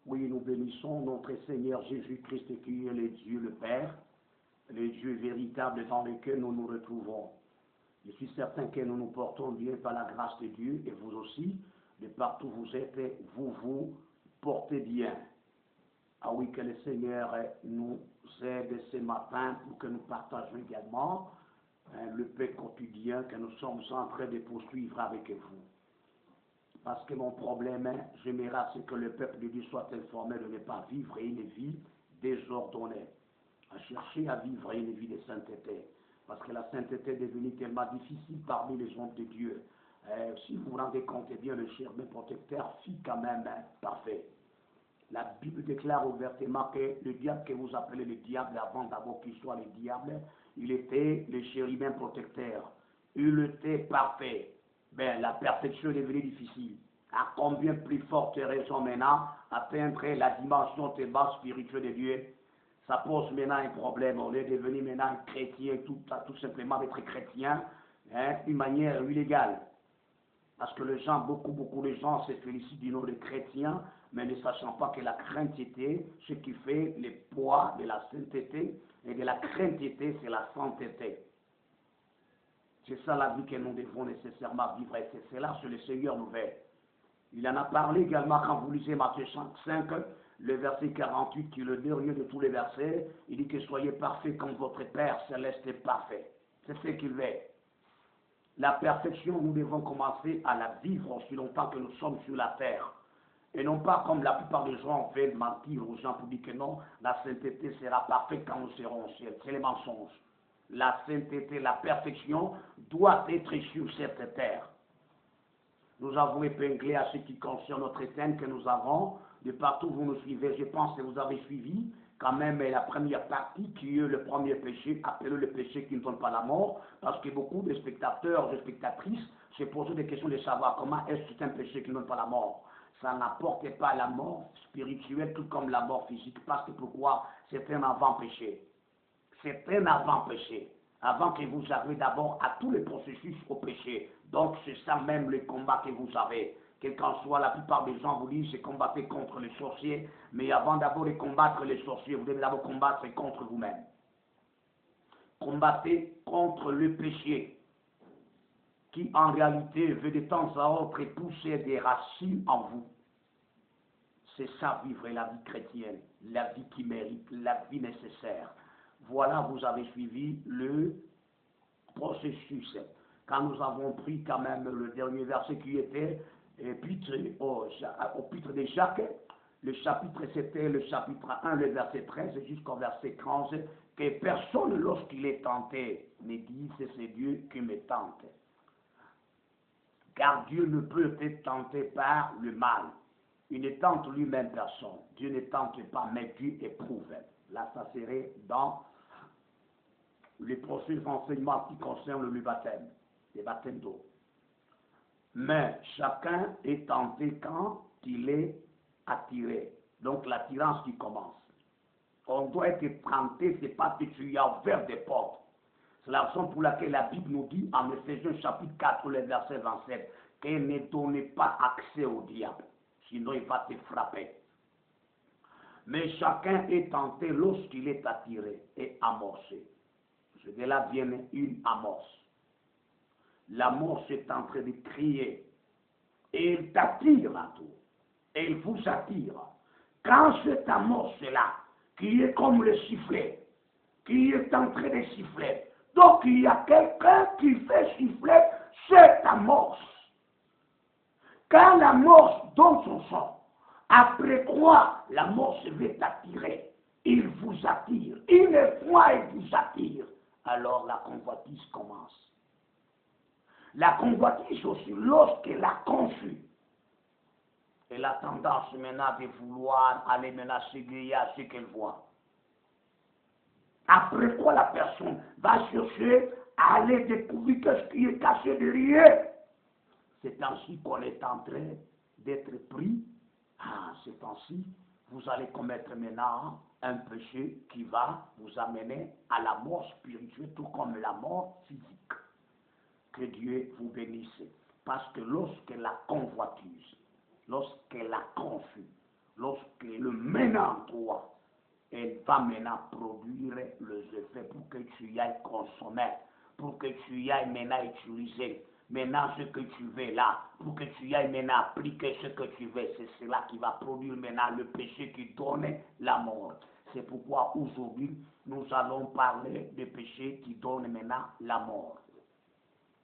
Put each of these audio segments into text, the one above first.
Oui, nous bénissons notre Seigneur Jésus-Christ qui est le Dieu le Père, le Dieu véritable dans lequel nous nous retrouvons. Je suis certain que nous nous portons bien par la grâce de Dieu et vous aussi, de partout où vous êtes, vous vous portez bien. Ah oui, que le Seigneur nous aide ce matin pour que nous partagions également le paix quotidien que nous sommes en train de poursuivre avec vous. Parce que mon problème, j'aimerais c'est que le peuple de Dieu soit informé de ne pas vivre une vie désordonnée, à chercher à vivre une vie de sainteté. Parce que la sainteté est devenue tellement difficile parmi les hommes de Dieu. Si vous vous rendez compte, eh bien, le cherubin protecteur fut quand même parfait. La Bible déclare ouvertement que le diable que vous appelez le diable, avant d'abord qu'il soit le diable, il était le chérubin protecteur. Il était parfait. Ben, la perfection est devenue difficile. À combien plus forte raison maintenant atteindre la dimension très basse spirituelle de Dieu? Ça pose maintenant un problème. On est devenu maintenant chrétien, tout simplement d'être chrétien, d'une manière illégale. Parce que les gens, beaucoup de gens se félicitent du nom de chrétien, mais ne sachant pas que la crainteté, ce qui fait le poids de la sainteté, et de la crainteté, c'est la sainteté. C'est ça la vie que nous devons nécessairement vivre, et c'est cela que le Seigneur nous veut. Il en a parlé également quand vous lisez Matthieu 5, le verset 48, qui est le dernier de tous les versets. Il dit que soyez parfaits comme votre Père céleste est parfait. C'est ce qu'il veut. La perfection, nous devons commencer à la vivre aussi longtemps que nous sommes sur la terre. Et non pas comme la plupart des gens veulent mentir aux gens pour dire que non, la sainteté sera parfaite quand nous serons au ciel. C'est les mensonges. La sainteté, la perfection doit être sur cette terre. Nous avons épinglé à ce qui concerne notre thème que nous avons, de partout où vous nous suivez, je pense que vous avez suivi quand même la première partie qui est le premier péché, appelé le péché qui ne donne pas la mort, parce que beaucoup de spectateurs, de spectatrices se posent des questions de savoir comment est-ce que c'est un péché qui ne donne pas la mort. Ça n'apporte pas la mort spirituelle tout comme la mort physique, parce que pourquoi? C'est un avant-péché. C'est un avant-péché. Avant que vous arriviez d'abord à tous les processus au péché. Donc c'est ça même le combat que vous avez. Quel qu'en soit, la plupart des gens vous disent c'est combattre contre les sorciers, mais avant d'abord de combattre les sorciers, vous devez d'abord combattre contre vous-même. Combattez contre le péché, qui en réalité veut de temps à autre pousser des racines en vous. C'est ça vivre la vie chrétienne, la vie qui mérite, la vie nécessaire. Voilà, vous avez suivi le processus. Quand nous avons pris quand même le dernier verset qui était au chapitre de Jacques, le chapitre c'était le chapitre 1, le verset 13 jusqu'au verset 15, que personne lorsqu'il est tenté ne dise c'est Dieu qui me tente. Car Dieu ne peut être tenté par le mal. Il ne tente lui-même personne. Dieu ne tente pas, mais Dieu éprouve. Là, ça serait dans les processus d'enseignement qui concernent le baptême, les baptêmes d'eau. Mais chacun est tenté quand il est attiré. Donc l'attirance qui commence. On doit être tenté, c'est pas que tu as ouvert des portes. C'est la raison pour laquelle la Bible nous dit en Éphésiens chapitre 4, le verset 27, qu'elle ne donne pas accès au diable, sinon il va te frapper. Mais chacun est tenté lorsqu'il est attiré et amorcé. De là vient une amorce. L'amorce est en train de crier. Et il t'attire à tout. Et il vous attire. Quand cette amorce-là, qui est comme le sifflet, qui est en train de siffler, donc il y a quelqu'un qui fait siffler cette amorce. Quand l'amorce donne son son, après quoi l'amorce veut t'attirer, il vous attire. Une fois il vous attire, alors la convoitise commence. La convoitise aussi, lorsqu'elle a conçu, elle a tendance maintenant de vouloir aller maintenant s'égayer à ce qu'elle voit. Après quoi la personne va chercher à aller découvrir ce qui est caché derrière. C'est ainsi qu'on est en train d'être pris. Ah, c'est ainsi, vous allez commettre maintenant un péché qui va vous amener à la mort spirituelle, tout comme la mort physique. Que Dieu vous bénisse. Parce que lorsque la convoitise, lorsqu'elle a conçu, lorsque maintenant toi, elle va maintenant produire les effets pour que tu y ailles consommer, pour que tu y ailles maintenant utiliser. Maintenant, ce que tu veux là, pour que tu y ailles maintenant appliquer ce que tu veux, c'est cela qui va produire maintenant le péché qui donne la mort. C'est pourquoi aujourd'hui, nous allons parler des péchés qui donnent maintenant la mort.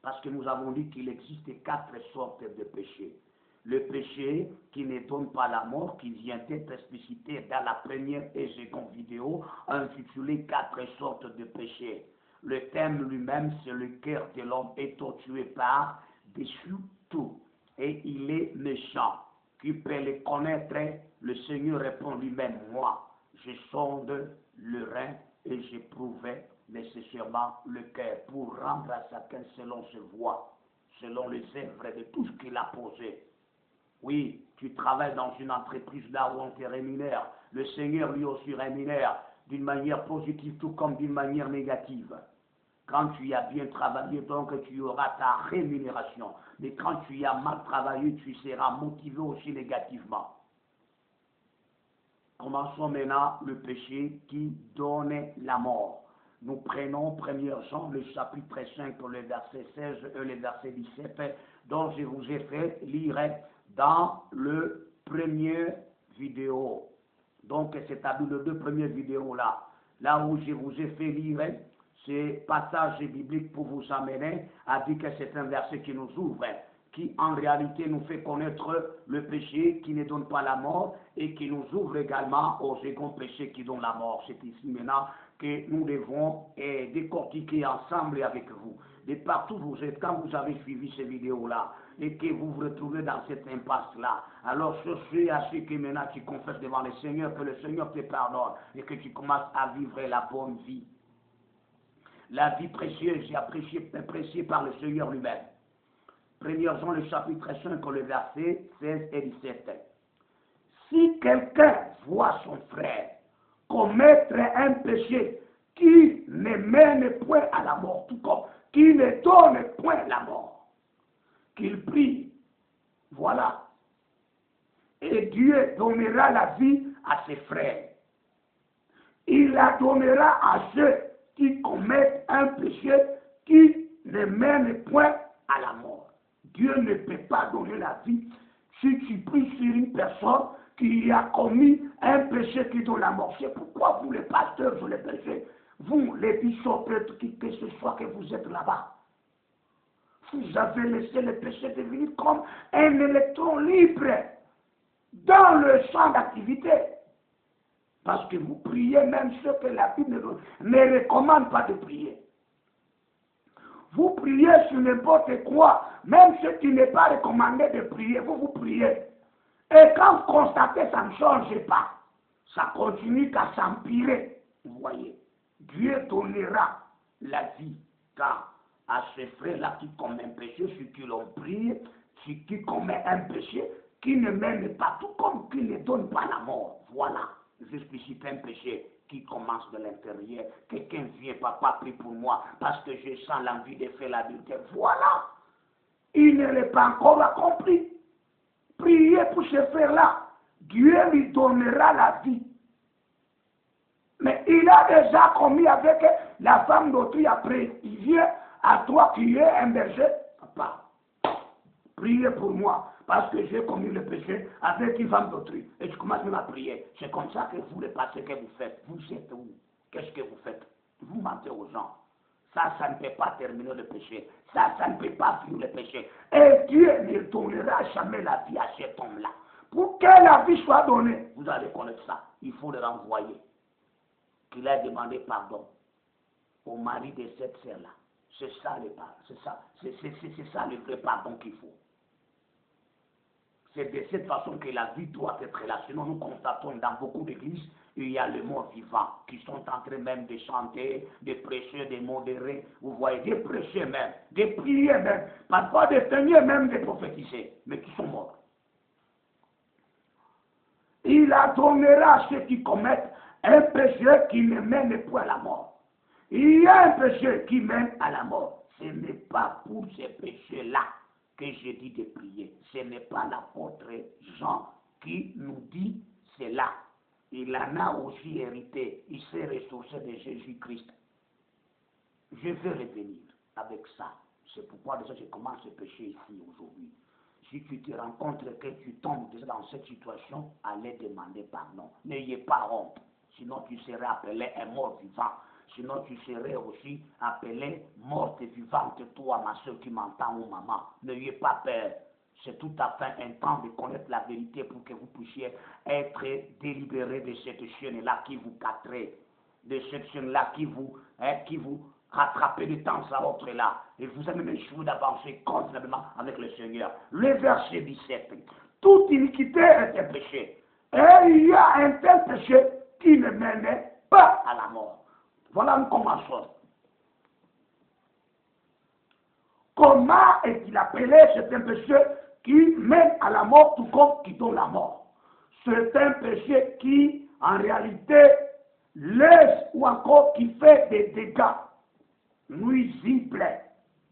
Parce que nous avons dit qu'il existe 4 sortes de péchés. Le péché qui ne donne pas la mort, qui vient d'être explicité dans la première et seconde vidéo, intitulée 4 sortes de péchés. Le thème lui-même, c'est le cœur de l'homme est torturé par dessus tout. Et il est méchant. Qui peut le connaître? Le Seigneur répond lui-même, moi, je sonde le rein et j'éprouve nécessairement le cœur pour rendre à chacun selon ses voies, selon les œuvres de tout ce qu'il a posé. Oui, tu travailles dans une entreprise là où on te rémunère. Le Seigneur lui aussi rémunère d'une manière positive tout comme d'une manière négative. Quand tu as bien travaillé, donc tu auras ta rémunération. Mais quand tu as mal travaillé, tu seras motivé aussi négativement. Commençons maintenant le péché qui donne la mort. Nous prenons 1 Jean, le chapitre 5, le verset 16 et le verset 17, dont je vous ai fait lire dans le premier vidéo. Donc, c'est-à-dire les 2 premières vidéos là. Là où je vous ai fait lire ce passage biblique pour vous amener à dire que c'est un verset qui nous ouvre, qui en réalité nous fait connaître le péché qui ne donne pas la mort et qui nous ouvre également au second péché qui donne la mort. C'est ici maintenant que nous devons décortiquer ensemble avec vous. De partout où vous êtes, quand vous avez suivi ces vidéos-là et que vous vous retrouvez dans cette impasse-là, alors cherchez à ce que maintenant tu confesses devant le Seigneur, que le Seigneur te pardonne et que tu commences à vivre la bonne vie. La vie précieuse et appréciée par le Seigneur lui-même. 1 Jean, le chapitre 5, le verset 16 et 17. Si quelqu'un voit son frère commettre un péché qui ne mène point à la mort, tout comme qui ne donne point la mort, qu'il prie, voilà. Et Dieu donnera la vie à ses frères. Il la donnera à ceux qui commettent un péché qui ne mène point à la mort. Dieu ne peut pas donner la vie si tu pries sur une personne qui a commis un péché qui donne la mort. C'est pourquoi vous, les pasteurs sur les péchés, vous, les bishops, que ce soit que vous êtes là-bas, vous avez laissé le péché devenir comme un électron libre dans le champ d'activité. Parce que vous priez même ce que la Bible ne recommande pas de prier. Vous priez sur n'importe quoi, même ce qui n'est pas recommandé de prier, vous priez. Et quand vous constatez ça ne change pas, ça continue qu'à s'empirer. Vous voyez, Dieu donnera la vie, car à ces frères-là qui commettent un péché, ceux qui l'ont prié, ceux qui commettent un péché, qui ne mène pas, tout comme qui ne donne pas la mort. Voilà, j'explicite un péché qui commence de l'intérieur. Quelqu'un vient, papa, prie pour moi, parce que je sens l'envie de faire l'adultère. Voilà, il ne l'a pas encore accompli. Priez pour ce frère-là, Dieu lui donnera la vie. Mais il a déjà commis avec la femme d'autrui après. Il vient à toi qui es un berger. Papa, priez pour moi, parce que j'ai commis le péché avec une femme d'autrui. Et je commence même à prier. C'est comme ça que vous, le passé que vous faites. Vous êtes où? Qu'est-ce que vous faites? Vous mentez aux gens. Ça ne peut pas terminer le péché. Ça ne peut pas finir le péché. Et Dieu ne donnera jamais la vie à cet homme-là. Pour que la vie soit donnée, vous allez connaître ça. Il faut le renvoyer. Qu'il a demandé pardon au mari de cette sœur-là. C'est ça le pardon. C'est ça le vrai pardon qu'il faut. C'est de cette façon que la vie doit être là. Sinon, nous constatons dans beaucoup d'églises, il y a les morts vivants qui sont en train même de chanter, de prêcher, de modérer. Vous voyez, de prêcher même, de prier même, parfois de tenir même, de prophétiser, mais qui sont morts. Il la donnera à ceux qui commettent un péché qui ne mène point à la mort. Il y a un péché qui mène à la mort. Ce n'est pas pour ce péché-là que je dis de prier. Ce n'est pas l'apôtre Jean qui nous dit cela. il en a aussi hérité. Il s'est ressourcé de Jésus-Christ. Je vais revenir avec ça. C'est pourquoi déjà je commence ce péché ici aujourd'hui. Si tu te rends compte que tu tombes déjà dans cette situation, allez demander pardon. N'ayez pas honte. Sinon tu serais appelé un mort vivant. Sinon tu serais aussi appelé morte vivante, toi, ma soeur qui m'entend ou maman. N'ayez pas peur. C'est tout à fait un temps de connaître la vérité pour que vous puissiez être délibéré de cette chaîne-là qui vous catterait, de cette chaîne-là qui vous rattrapez de temps à autre là. Et vous avez même choisi d'avancer convenablement avec le Seigneur. Le verset 17. Toute iniquité est un péché. Et il y a un tel péché qui ne mène pas à la mort. Voilà, nous commençons. Comment est-il appelé? C'est un péché qui mène à la mort, tout comme qui donne la mort. C'est un péché qui, en réalité, laisse ou encore qui fait des dégâts nuisibles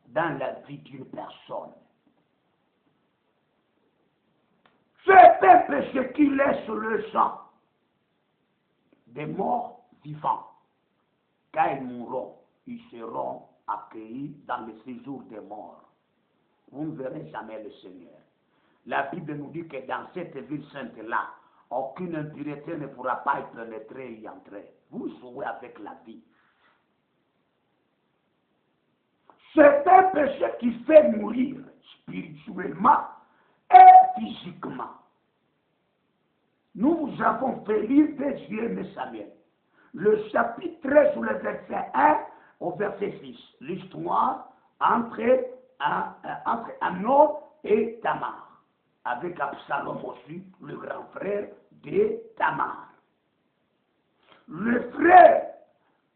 dans la vie d'une personne. C'est un péché qui laisse le sang des morts vivants. Quand ils mourront, ils seront accueillis dans le séjour des morts. Vous ne verrez jamais le Seigneur. La Bible nous dit que dans cette ville sainte-là, aucune impureté ne pourra pas y pénétrer et y entrer. Vous jouez avec la vie. C'est un péché qui fait mourir spirituellement et physiquement. Nous vous avons fait lire des yeux Samuel. Le chapitre 13 sur le verset 1 au verset 6. L'histoire entre Amnon et Tamar. Avec Absalom aussi, le grand frère de Tamar. Le frère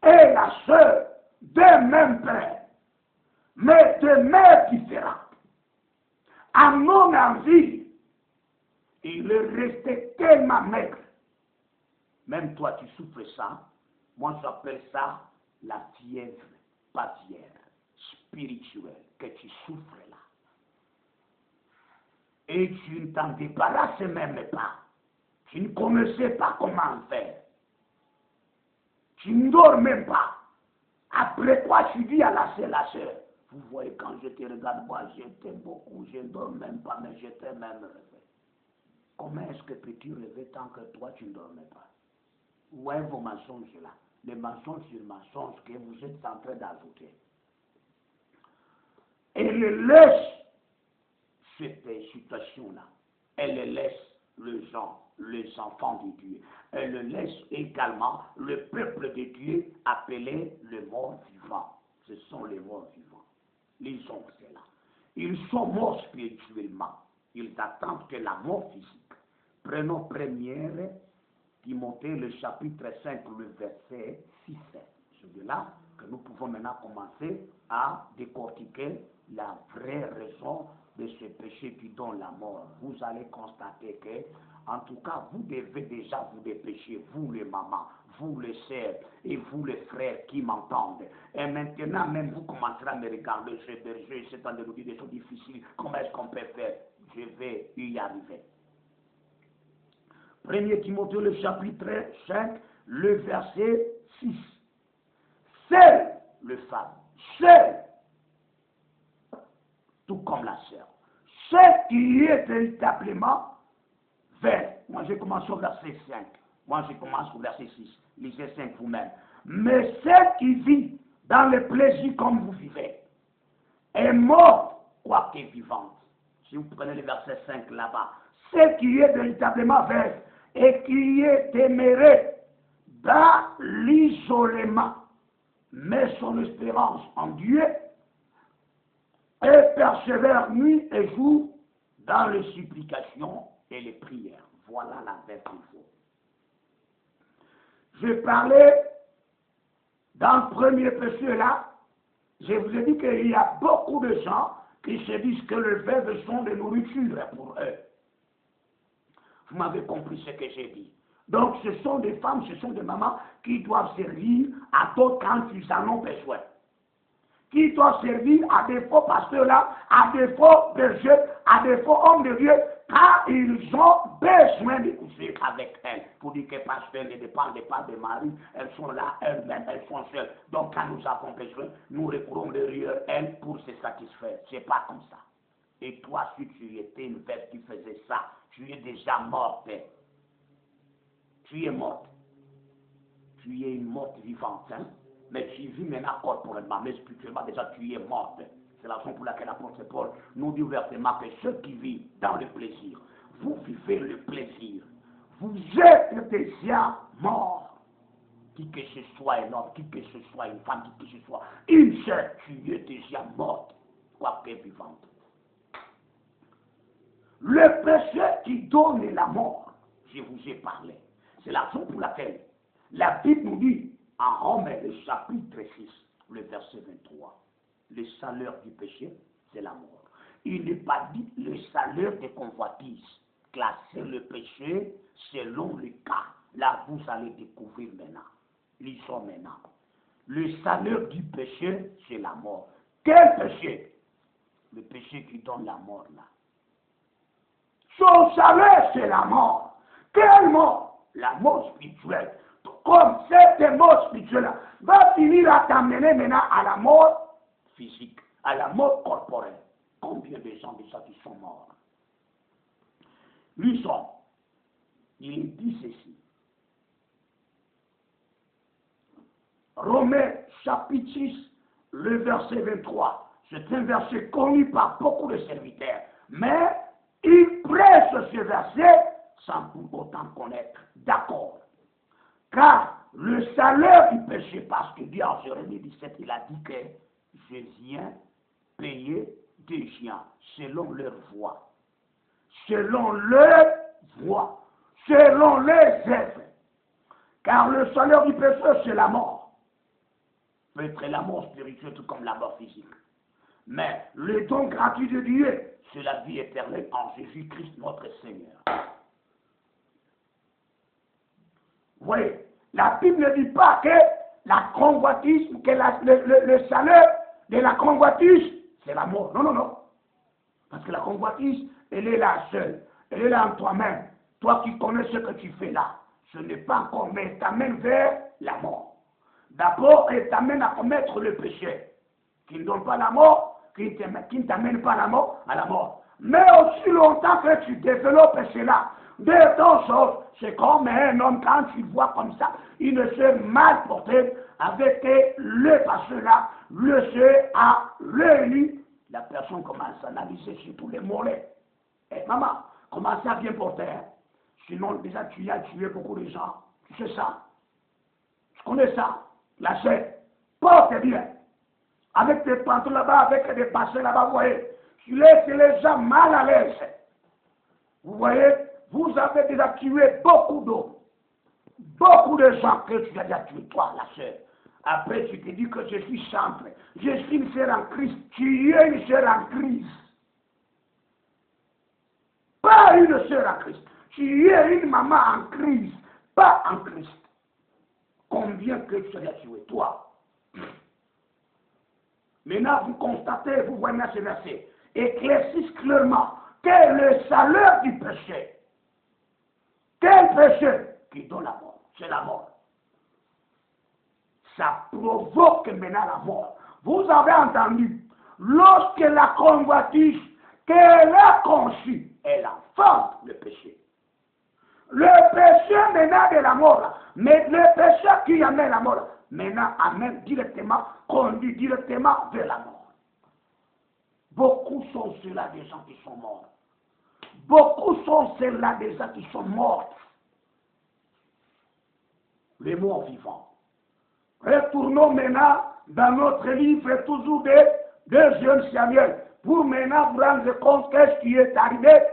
et la sœur d'un même père, mais de mères différentes. Amnon en vie, il est resté tellement maigre. Même toi, tu souffres ça. Moi, j'appelle ça la fièvre pasière spirituelle que tu souffres là. Et tu ne t'en débarrasses même pas. Tu ne connaissais pas comment faire. Tu ne dors même pas. Après quoi, tu dis à la sœur, vous voyez, quand je te regarde, moi, je t'aime beaucoup, je ne dors même pas, mais je t'ai même rêvé. Comment est-ce que peux-tu rêver tant que toi, tu ne dormais pas? Où est vos mensonges là? Les mensonges sur mensonges que vous êtes en train d'ajouter. Elle laisse cette situation-là. Elle laisse les enfants de Dieu. Elle laisse également le peuple de Dieu appelé le mort vivant. Ce sont les morts vivants. Les hommes, c'est là. Ils sont morts spirituellement. Ils attendent que la mort physique. Prenons première Timothée, le chapitre 5, le verset 6. C'est de là que nous pouvons maintenant commencer à décortiquer la vraie raison de ce péché qui donne la mort. Vous allez constater que, en tout cas, vous devez déjà vous dépêcher, vous les mamans, vous les sœurs et vous les frères qui m'entendent. Et maintenant, même vous commencerez à me regarder, ce berger, c'est temps de nous dire des choses difficiles. Comment est-ce qu'on peut faire? Je vais y arriver. 1 Timothée, le chapitre 5, le verset 6. Seul le femme, seul, tout comme la sœur, ce qui est véritablement vrai. Moi, je commence au verset 5. Moi, je commence au verset 6. Lisez 5 vous-même. Mais celle qui vit dans le plaisir comme vous vivez est morte, quoique vivante. Si vous prenez le verset 5 là-bas, celle qui est véritablement vraie et qui est demeurée dans l'isolement, met son espérance en Dieu et persévère nuit et jour dans les supplications et les prières. Voilà la vraie qu'il faut. Je parlais dans le premier péché là, je vous ai dit qu'il y a beaucoup de gens qui se disent que les veuves sont des nourritures pour eux. Vous m'avez compris ce que j'ai dit. Donc ce sont des femmes, ce sont des mamans qui doivent servir à d'autres quand ils en ont besoin. qui doit servir à des faux pasteurs là, à des faux bergers, à des faux hommes de Dieu, car ils ont besoin de coucher avec elles. Pour dire que pasteurs ne dépendent pas de Marie, elles sont là elles-mêmes, elles sont seules. Donc quand nous avons besoin, nous recourons derrière elles pour se satisfaire. C'est pas comme ça. Et toi, si tu étais une bête qui faisait ça, tu es déjà morte. Tu es morte. Tu es une morte vivante. Hein? Mais tu vis maintenant corporellement, mais spirituellement déjà tu es morte. C'est la raison pour laquelle l'apôtre Paul nous dit ouvertement que ceux qui vivent dans le plaisir, vous vivez le plaisir. Vous êtes déjà morts. Qui que ce soit un homme, qui que ce soit une femme, qui que ce soit une chair, tu es déjà morte, quoique vivante. Le péché qui donne la mort, je vous ai parlé. C'est la raison pour laquelle la Bible nous dit en Romains, le chapitre 6, le verset 23, le salaire du péché, c'est la mort. Il n'est pas dit le salaire des convoitises, classer le péché selon le cas. Là, vous allez découvrir maintenant. Lisons maintenant. Le salaire du péché, c'est la mort. Quel péché? Le péché qui donne la mort, là. Son salaire, c'est la mort. Quelle mort? La mort spirituelle. Comme cette mort spirituelle va finir à t'amener maintenant à la mort physique, à la mort corporelle. Combien de gens déjà qui sont morts? Lisons. Il dit ceci. Romains chapitre 6, le verset 23. C'est un verset connu par beaucoup de serviteurs. Mais il presse ce verset sans pour autant connaître. D'accord. Car le salaire du péché, parce que Dieu en Jérémie 17, il a dit que je viens payer des gens selon leur voie, selon leur voie, selon les œuvres. Car le salaire du péché, c'est la mort. Peut-être la mort spirituelle tout comme la mort physique. Mais le don gratuit de Dieu, c'est la vie éternelle en Jésus-Christ notre Seigneur. Oui, la Bible ne dit pas que la convoitise, que le salaire de la convoitise, c'est la mort. Non, non, non. Parce que la convoitise, elle est là seule. Elle est là en toi-même. Toi qui connais ce que tu fais là, ce n'est pas encore, mais elle t'amène vers la mort. D'abord, elle t'amène à commettre le péché, qui ne donne pas la mort, qui ne t'amène pas à la mort. Mais aussi longtemps que tu développes cela, de ton sort, c'est comme un homme quand tu vois comme ça, il ne s'est mal porté avec le passé là, le sait à l'œil, la personne commence à analyser sur tous les mollets. Et maman, comment ça bien porter? Hein? Sinon, déjà tu as tué beaucoup de gens. Tu sais ça? Je connais ça. La chair. Porte bien. Avec tes pantalons là-bas, avec des passés là-bas, vous voyez. Tu laisses les gens mal à l'aise. Vous voyez, vous avez déjà tué beaucoup d'hommes. Beaucoup de gens que tu as déjà tué, toi, la chair. Après, tu te dis que je suis simple. Je suis une sœur en Christ. Tu es une sœur en Christ. Pas une sœur en Christ. Tu es une maman en Christ. Pas en Christ. Combien que tu as tué, toi? Maintenant, vous constatez, vous voyez ce verset, éclaircisse clairement que le salaire du péché, quel péché qui donne la mort? C'est la mort. Ça provoque maintenant la mort. Vous avez entendu, lorsque la convoitise qu'elle a conçue, elle enfante le péché. Le péché maintenant de la mort, mais le péché qui amène la mort, maintenant amène directement, conduit directement vers la mort. Beaucoup sont ceux-là des gens qui sont morts. Beaucoup sont ceux-là des gens qui sont morts. Les morts vivants. Retournons maintenant dans notre livre toujours de Jeune Samuel pour maintenant vous rendre compte qu'est-ce qui est arrivé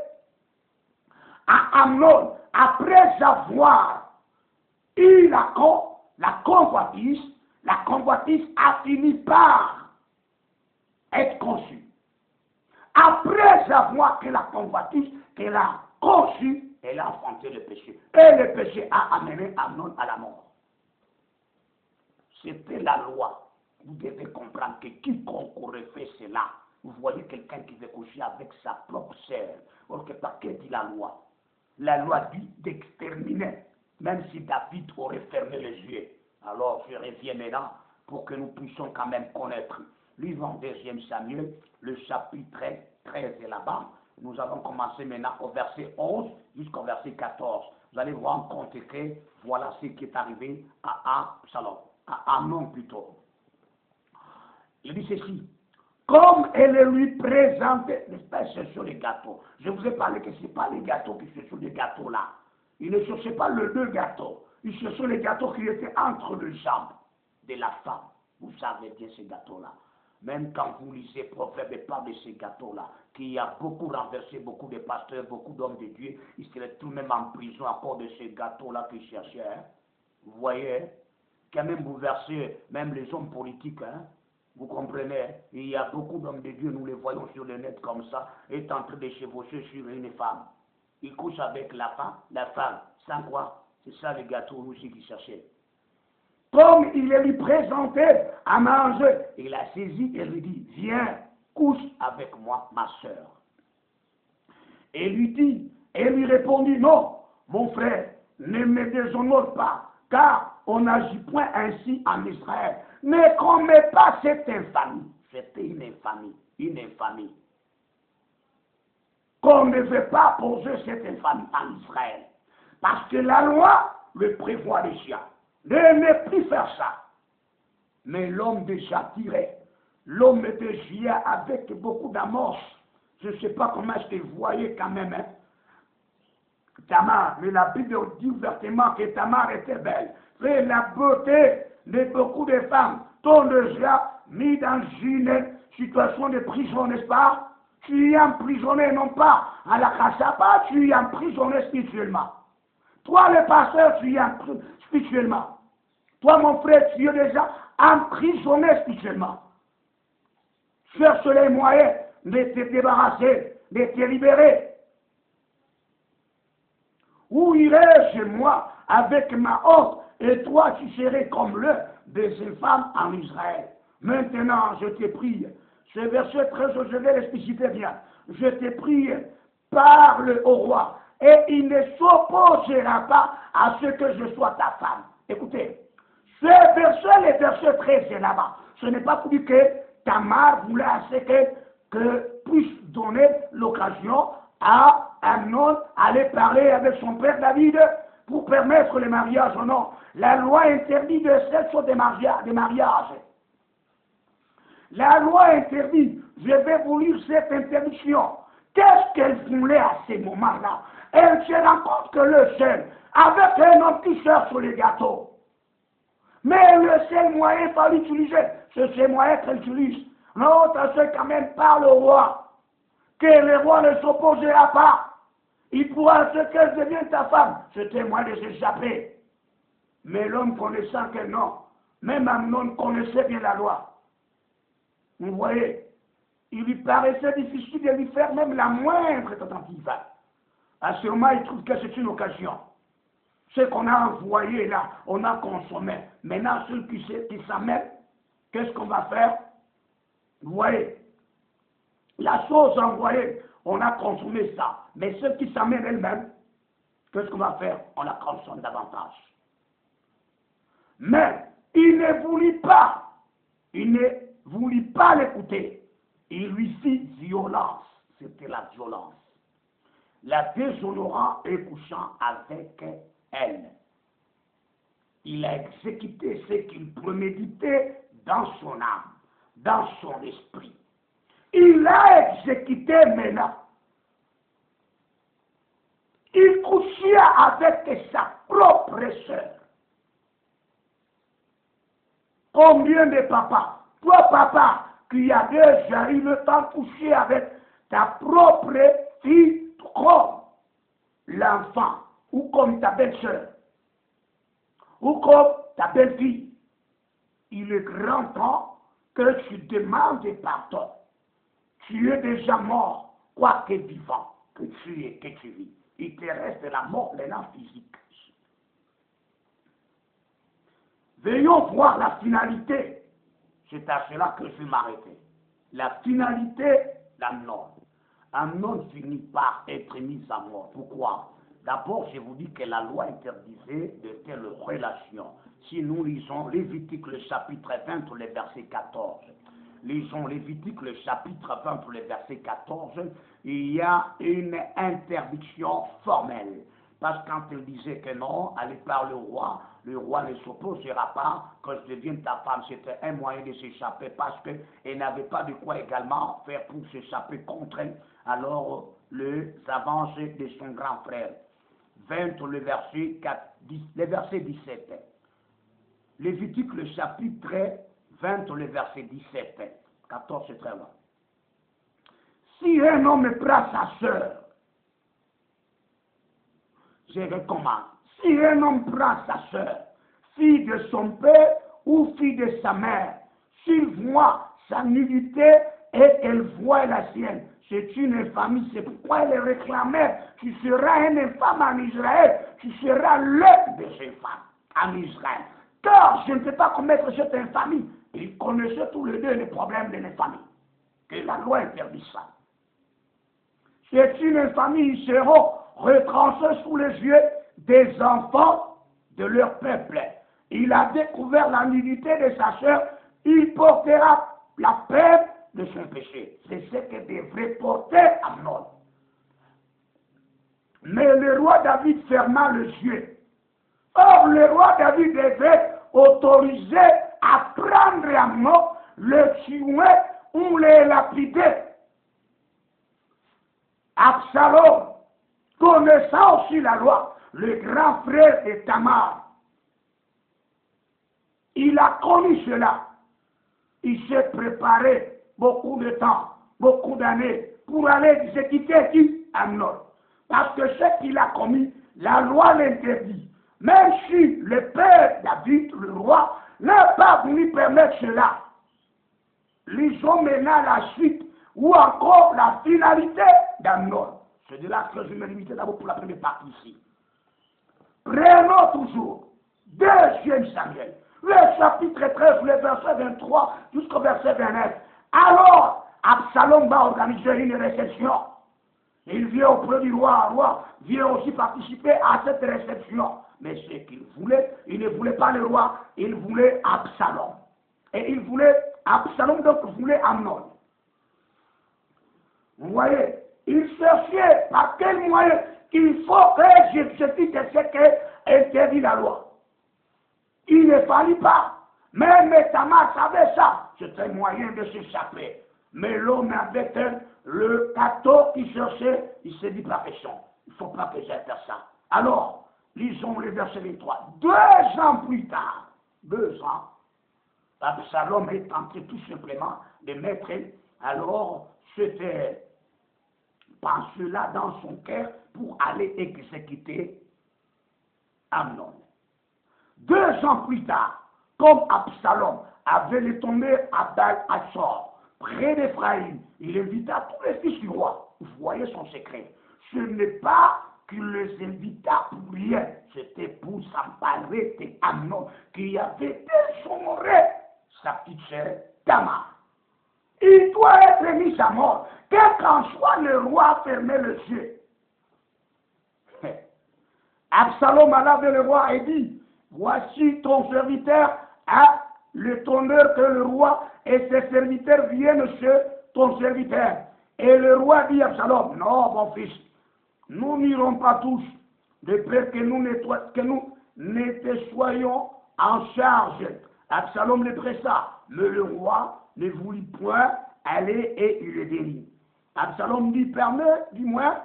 à Amnon après avoir eu la convoitise a fini par être conçue. Après avoir que la convoitise qu'elle a conçue, elle a enfanté le péché. Et le péché a amené Amnon à la mort. C'était la loi. Vous devez comprendre que quiconque aurait fait cela, vous voyez quelqu'un qui veut coucher avec sa propre sœur. Or que par que dit la loi? La loi dit d'exterminer, même si David aurait fermé les yeux. Alors je reviens maintenant pour que nous puissions quand même connaître. Livre en 2 Samuel, le chapitre 13 est là-bas. Nous allons commencer maintenant au verset 11 jusqu'au verset 14. Vous allez vous rendre compte que voilà ce qui est arrivé à Absalom, à Amnon plutôt. Il dit ceci. Comme elle lui présentait, n'est-ce pas, c'est sur les gâteaux. Je vous ai parlé que ce n'est pas les gâteaux qui sont sur les gâteaux là. Il ne cherchait pas le deux gâteaux. Il cherchait les gâteaux qui étaient entre les jambes de la femme. Vous savez bien ces gâteaux-là. Même quand vous lisez Proverbe et parle de ces gâteaux-là, qui a beaucoup renversé beaucoup de pasteurs, beaucoup d'hommes de Dieu, ils seraient tout de même en prison à cause de ces gâteaux-là qu'ils cherchaient. Hein? Vous voyez, quand même bouleversé, même les hommes politiques, hein? Vous comprenez, il y a beaucoup d'hommes de Dieu, nous les voyons sur le net comme ça, est en train de chevaucher sur une femme. Il couche avec la femme, sans quoi? C'est ça le gâteau aussi qu'il cherchait. Comme il lui présentait à manger, il a saisi et lui dit, viens, couche avec moi, ma soeur. Et lui répondit, non, mon frère, ne me déshonore pas, car on n'agit point ainsi en Israël. Ne commets pas cette infamie. C'était une infamie, une infamie. Qu'on ne veut pas poser cette infamie en Israël. Parce que la loi le prévoit déjà. Ne plus faire ça. Mais l'homme déjà tiré, l'homme déjà avec beaucoup d'amorce. Je ne sais pas comment je te voyais quand même. Hein. Tamar, mais la Bible dit ouvertement que Tamar était belle. Et la beauté de beaucoup de femmes t'ont déjà mis dans une situation de prison, n'est-ce pas? Tu es emprisonné non pas à la cassapa, tu es emprisonné spirituellement. Toi, le pasteur, tu es emprisonné spirituellement. Toi, mon frère, tu es déjà emprisonné spirituellement. Cherche les moyens de te débarrasser, de te libérer. Où irai-je moi avec ma honte, et toi tu serais comme l'un des femmes en Israël. Maintenant, je te prie, ce verset 13, je vais l'expliciter bien. Je te prie, parle au roi, et il ne s'opposera pas à ce que je sois ta femme. Écoutez, ce verset, le verset 13 est là-bas. Ce n'est pas pour dire que Tamar voulait assez que puisse donner l'occasion à Amnon aller parler avec son père David pour permettre le mariage ou non. La loi interdit de sexe des mariages. La loi interdit. Je vais vous lire cette interdiction. Qu'est-ce qu'elle voulait à ces moments-là? Elle se rend compte que le seul, avec un homme qui cherche sur les gâteaux. Mais le seul moyen qu'il fallait utiliser, c'est ce moyen qu'elle utilise. L'autre, c'est quand même par le roi. Que le roi ne s'opposera pas. Il pourra ce qu'elle devienne ta femme. C'était moyen de s'échapper. Mais l'homme connaissant que non, même Amnon connaissait bien la loi. Vous voyez, il lui paraissait difficile de lui faire même la moindre tentative. À ce moment, il trouve que c'est une occasion. Ce qu'on a envoyé là, on a consommé. Maintenant, ceux qui s'amènent, qu'est-ce qu'on va faire? Vous voyez, la chose envoyée, on a consommé ça. Mais ceux qui s'amènent elles-mêmes, qu'est-ce qu'on va faire? On la consomme davantage. Mais il ne voulut pas. Il ne voulut pas l'écouter. Il lui fit violence. C'était la violence. La déshonorant et couchant avec elle. Il a exécuté ce qu'il préméditait dans son âme, dans son esprit. Il a exécuté maintenant. Il couchait avec sa propre sœur. Combien de papas, toi papa, qui a déjà eu le temps de coucher avec ta propre fille, comme l'enfant, ou comme ta belle-sœur, ou comme ta belle-fille, il est grand temps que tu demandes pardon. Tu es déjà mort, quoique vivant, que tu es, que tu vis. Il te reste la mort maintenant physique. Veillons voir la finalité. C'est à cela que je vais m'arrêter. La finalité d'Amnon. Amnon finit par être mis à mort. Pourquoi? D'abord, je vous dis que la loi interdisait de telles relations. Si nous lisons Lévitique, le chapitre 20, le verset 14. Lisons Lévitique, le chapitre 20, le verset 14. Il y a une interdiction formelle. Parce que quand il disait que non, allez par le roi ne s'opposera pas que je devienne ta femme. C'était un moyen de s'échapper parce qu'elle n'avait pas de quoi également faire pour s'échapper contre elle. Alors, les avances de son grand frère. 20, le verset 17. Lévitique, le chapitre 20, le verset 17. 14, c'est très loin. Si un homme prend sa sœur, je recommande, si un homme prend sa sœur, fille de son père ou fille de sa mère, s'il voit sa nudité et qu'elle voit la sienne, c'est une infamie. C'est pourquoi elle réclamait, tu seras une infâme en Israël, tu seras l'un de ces femmes en Israël. Car je ne peux pas commettre cette infamie. Ils connaissaient tous les deux les problèmes de l'infamie. Que la loi interdit ça. C'est une infamie, ils seront retranchés sous les yeux des enfants de leur peuple. Il a découvert la nudité de sa sœur, il portera la peine de son péché. C'est ce que devrait porter Amnon. Mais le roi David ferma les yeux. Or, le roi David devait autoriser à prendre Amnon, le tuer ou le lapider. Absalom, connaissant aussi la loi, le grand frère de Tamar, il a connu cela. Il s'est préparé beaucoup de temps, beaucoup d'années, pour aller exécuter qui? Amnon. Parce que ce qu'il a commis, la loi l'interdit. Même si le père David, le roi, n'a pas voulu permettre cela. Lisons maintenant la suite, ou encore la finalité d'Amnon. C'est de là que je me limite d'abord pour la première partie ici. Prenons toujours 2 Samuel, le chapitre 13, le verset 23 jusqu'au verset 29. Alors, Absalom va organiser une réception. Il vient auprès du roi, le roi vient aussi participer à cette réception. Mais ce qu'il voulait, il ne voulait pas le roi, il voulait Absalom. Et il voulait Absalom, donc il voulait Amnon. Vous voyez, il cherchait par quel moyen il faut que j'exécute ce qu'interdit la loi. Il ne fallait pas. Même Tamar savait ça. C'était un moyen de s'échapper. Mais l'homme avec le cateau qui cherchait, il s'est dit perfection. Il ne faut pas que j'aille faire ça. Alors, lisons le verset 23. 2 ans plus tard, 2 ans, Absalom est tenté tout simplement de mettre alors c'était par cela dans son cœur pour aller exécuter Amnon. 2 ans plus tard, comme Absalom avait le tombé à Baal-Hatzor, près d'Éphraïm, il invita tous les fils du roi. Vous voyez son secret. Ce n'est pas qu'il les invita pour rien, c'était pour s'emparer d'Amnon qui avait déshonoré sa petite sœur Tamar. Il doit être mis à mort. Quel qu'en soit, le roi fermait les yeux. Absalom alla vers le roi et dit, voici ton serviteur a le tonneur que le roi et ses serviteurs viennent chez ton serviteur. Et le roi dit à Absalom, non mon fils, nous n'irons pas tous, de peur que nous ne te soyons en charge. Absalom le pressa, mais le roi ne voulut point aller et il le délit. Absalom dit, permets, dis-moi,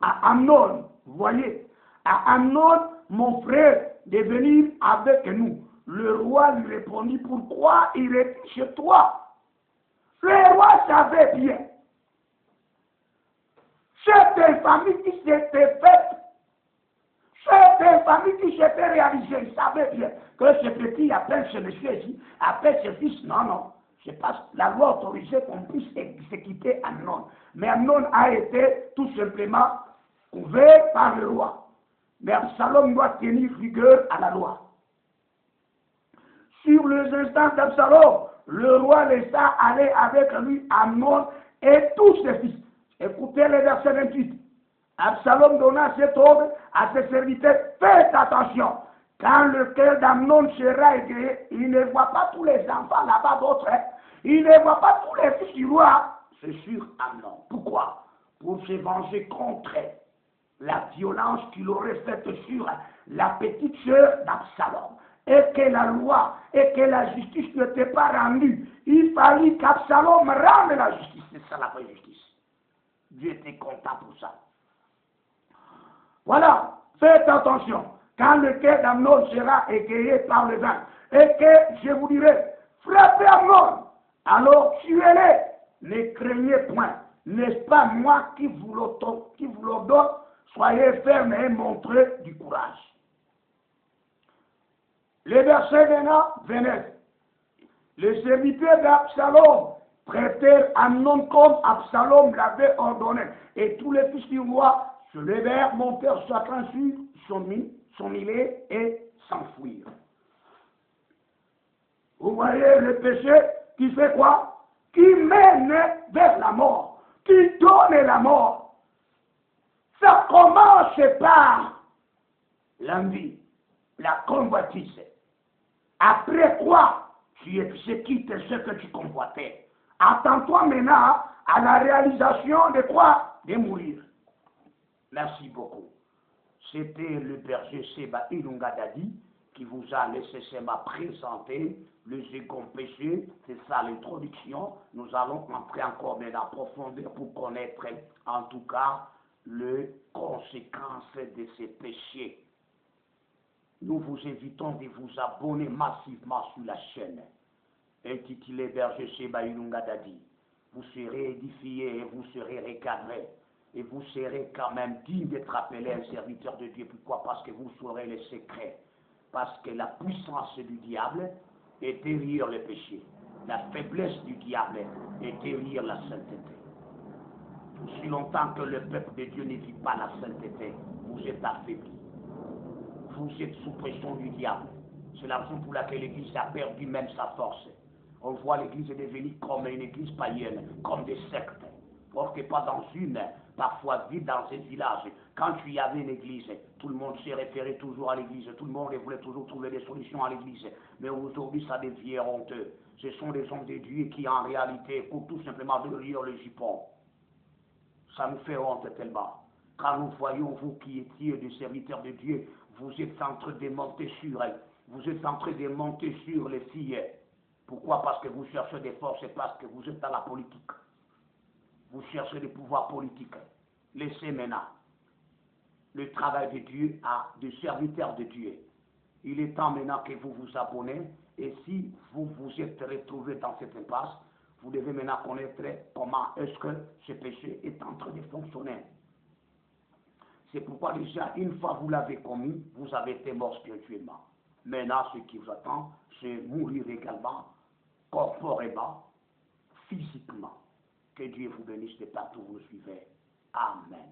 à Amnon, vous voyez, à Amnon, mon frère, de venir avec nous. Le roi lui répondit, pourquoi il est chez toi? Le roi savait bien. Cette infamie qui s'était faite, cette infamie qui s'était réalisée, il savait bien que ce petit appelle ce monsieur ici, appelle ce fils, non, c'est parce que la loi autorisait qu'on puisse exécuter Amnon. Mais Amnon a été tout simplement couvert par le roi. Mais Absalom doit tenir rigueur à la loi. Sur les instants d'Absalom, le roi laissa aller avec lui Amnon et tous ses fils. Écoutez le verset 28. Absalom donna cet ordre à ses serviteurs, faites attention. Quand le cœur d'Amnon sera égayé, il ne voit pas tous les enfants là-bas d'autres. Il ne voit pas tous les fils du roi. C'est sur Amnon. Pourquoi? Pour se venger contre la violence qu'il aurait faite sur la petite sœur d'Absalom. Et que la loi et que la justice n'étaient pas rendues. Il fallait qu'Absalom rende la justice. C'est ça la vraie justice. Dieu était content pour ça. Voilà, faites attention. Quand le cœur d'Amnon sera égayé par le vin, et que je vous dirai, frappez Amnon, alors tuez-les, ne craignez point. N'est-ce pas moi qui vous l'ordonne? Soyez fermes et montrez du courage. Le verset 29. Les serviteurs d'Absalom prêtèrent Amnon comme Absalom l'avait ordonné. Et tous les fils du roi se levèrent, montèrent chacun sur son îlet et s'enfuirent. Vous voyez le péché qui fait quoi? Qui mène vers la mort, qui donne la mort. Ça commence par l'envie, la convoitise. Après quoi, tu quittes ce que tu convoitais. Attends-toi maintenant à la réalisation de quoi? De mourir. Merci beaucoup. C'était le berger Seba Ilunga Dadi qui vous a nécessairement présenté le second péché. C'est ça l'introduction. Nous allons entrer encore dans la profondeur pour connaître en tout cas les conséquences de ces péchés. Nous vous invitons de vous abonner massivement sur la chaîne intitulée Berger Seba Ilunga Dadi. Vous serez édifiés et vous serez recadrés. Et vous serez quand même digne d'être appelé un serviteur de Dieu. Pourquoi? Parce que vous saurez les secrets. Parce que la puissance du diable est derrière le péché. La faiblesse du diable est derrière la sainteté. Aussi longtemps que le peuple de Dieu ne vit pas la sainteté, vous êtes affaiblis. Vous êtes sous pression du diable. C'est la raison pour laquelle l'Église a perdu même sa force. On voit l'Église devenir comme une église païenne, comme des sectes. Or que pas dans une, parfois vide dans un village. Quand tu y avais une église, tout le monde s'est référé toujours à l'église, tout le monde voulait toujours trouver des solutions à l'église. Mais aujourd'hui, ça devient honteux. Ce sont des hommes de Dieu qui, en réalité, écoutent tout simplement de lire le jupon. Ça nous fait honte tellement. Quand nous voyons, vous qui étiez des serviteurs de Dieu, vous êtes en train de monter sur elles. Vous êtes en train de monter sur les filles. Pourquoi? Parce que vous cherchez des forces et parce que vous êtes dans la politique. Vous cherchez des pouvoirs politiques. Laissez maintenant le travail de Dieu à des serviteurs de Dieu. Il est temps maintenant que vous vous abonnez. Et si vous vous êtes retrouvés dans cette impasse, vous devez maintenant connaître comment est-ce que ce péché est en train de fonctionner. C'est pourquoi déjà, une fois vous l'avez commis, vous avez été mort spirituellement. Maintenant, ce qui vous attend, c'est mourir également, corporellement, physiquement. Que Dieu vous bénisse de partout où vous suivez. Amen.